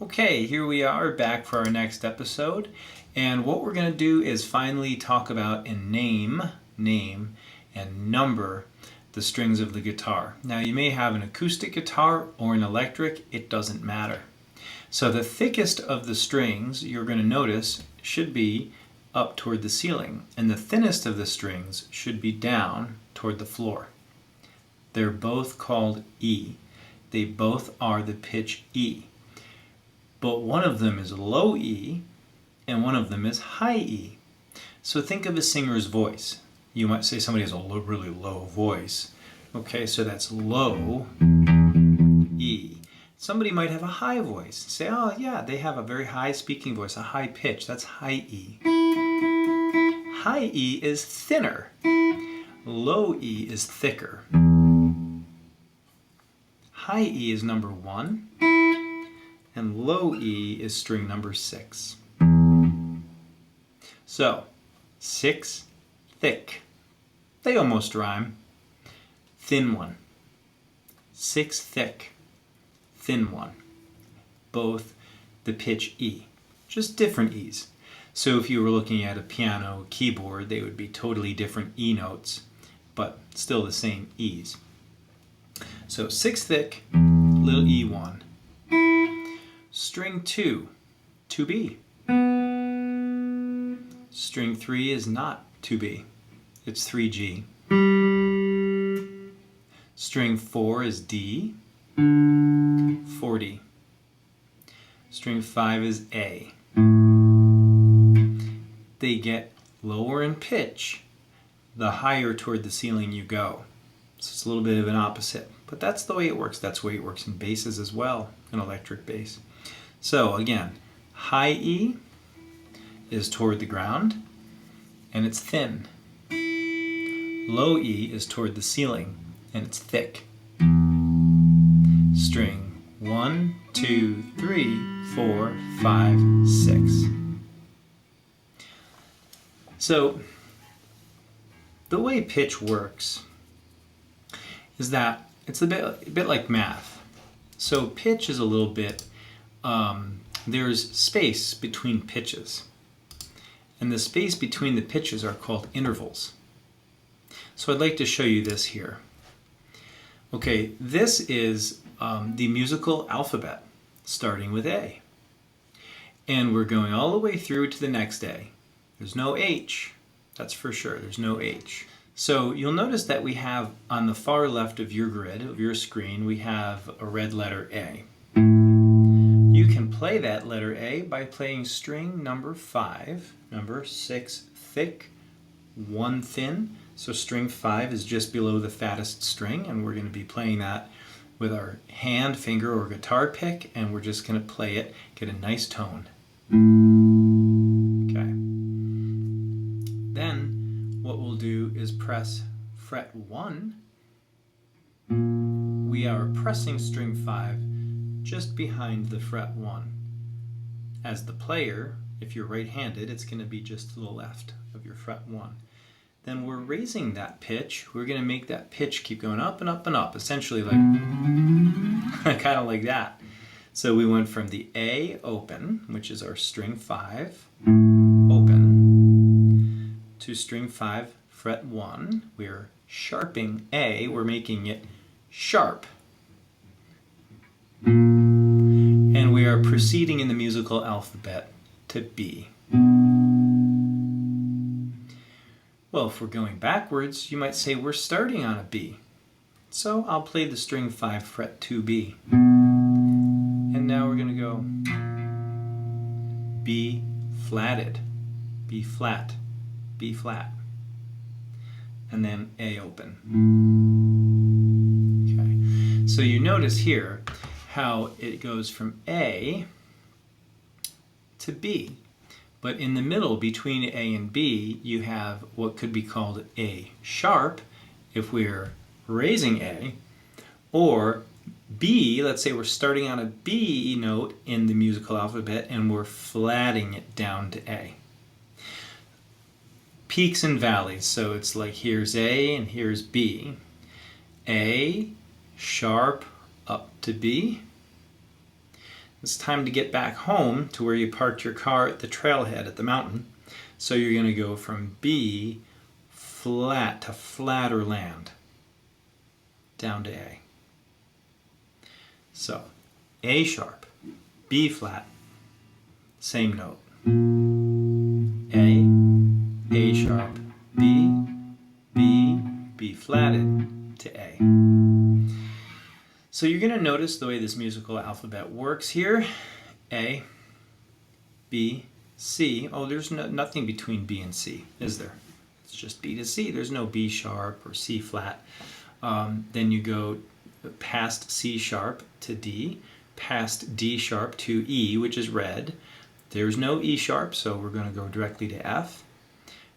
Okay, here we are back for our next episode, and what we're going to do is finally talk about and name, and number the strings of the guitar. Now you may have an acoustic guitar or an electric, it doesn't matter. So the thickest of the strings you're going to notice should be up toward the ceiling, and the thinnest of the strings should be down toward the floor. They're both called E. They both are the pitch E. But one of them is low E and one of them is high E. So think of a singer's voice. You might say somebody has a really low voice. Okay, so that's low E. Somebody might have a high voice. Say, oh yeah, they have a very high speaking voice, a high pitch. That's high E. High E is thinner. Low E is thicker. High E is number 1. And low E is string number 6. So, 6, thick. They almost rhyme. Thin one. 6, thick. Thin one. Both the pitch E. Just different E's. So if you were looking at a piano keyboard, they would be totally different E notes, but still the same E's. So 6 thick, little E1. String 2, 2B. String 3 is not 2B, it's 3G. String 4 is D, 4D. String 5 is A. They get lower in pitch the higher toward the ceiling you go. So it's a little bit of an opposite, but that's the way it works. That's the way it works in basses as well, an electric bass. So again, high E is toward the ground and it's thin. Low E is toward the ceiling and it's thick. String 1, 2, 3, 4, 5, 6. So the way pitch works is that it's a bit like math. So pitch is a little bit, there's space between pitches. And the space between the pitches are called intervals. So I'd like to show you this here. Okay, this is the musical alphabet, starting with A. And we're going all the way through to the next A. There's no H, that's for sure, there's no H. So you'll notice that we have on the far left of your grid, of your screen, we have a red letter A. You can play that letter A by playing string number 5, number 6 thick, 1 thin. So string 5 is just below the fattest string, and we're going to be playing that with our hand, finger, or guitar pick, and we're just going to play it, get a nice tone. Okay. Then what we'll do is press fret 1. We are pressing string 5 just behind the fret 1. As the player, if you're right-handed, it's going to be just to the left of your fret 1. Then we're raising that pitch. We're going to make that pitch keep going up and up and up, essentially like kind of like that. So we went from the A open, which is our string 5 open, to string 5 fret 1. We're sharping A, we're making it sharp. And we are proceeding in the musical alphabet to B. Well, if we're going backwards, you might say we're starting on a B. So I'll play the string 5 fret 2B. And now we're going to go B flatted, B flat, B flat, and then A open. Okay. So you notice here how it goes from A to B. But in the middle, between A and B, you have what could be called A sharp, if we're raising A, or B, let's say we're starting on a B note in the musical alphabet and we're flatting it down to A. Peaks and valleys, so it's like here's A and here's B. A, sharp, up to B. It's time to get back home to where you parked your car at the trailhead at the mountain. So you're going to go from B flat to flatter land down to A. So A sharp, B flat, same note. A sharp, B, B flatted to A. So you're going to notice the way this musical alphabet works here. A, B, C. Oh, there's nothing between B and C, is there? It's just B to C. There's no B sharp or C flat. Then you go past C sharp to D, past D sharp to E, which is red. There's no E sharp, so we're going to go directly to F.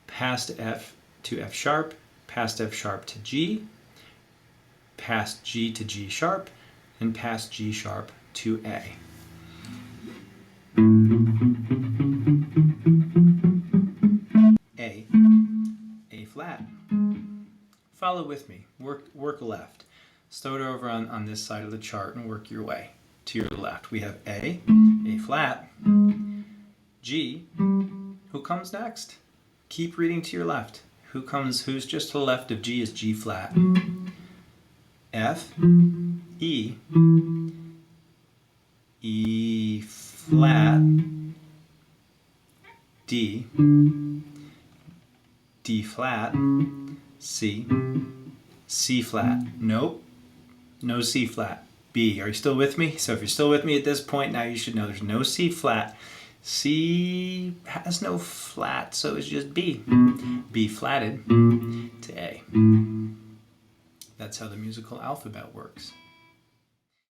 Past F to F sharp, past F sharp to G, past G to G sharp, and past G sharp to A. A flat. Follow with me. Work left. Start over on this side of the chart and work your way to your left. We have A flat, G. Who comes next? Keep reading to your left. Who's just to the left of G is G flat. F, E, E flat, D, D flat, C, C flat. Nope, no C flat. B, are you still with me? So if you're still with me at this point, now you should know there's no C flat. C has no flat, so it's just B. B flatted to A. That's how the musical alphabet works.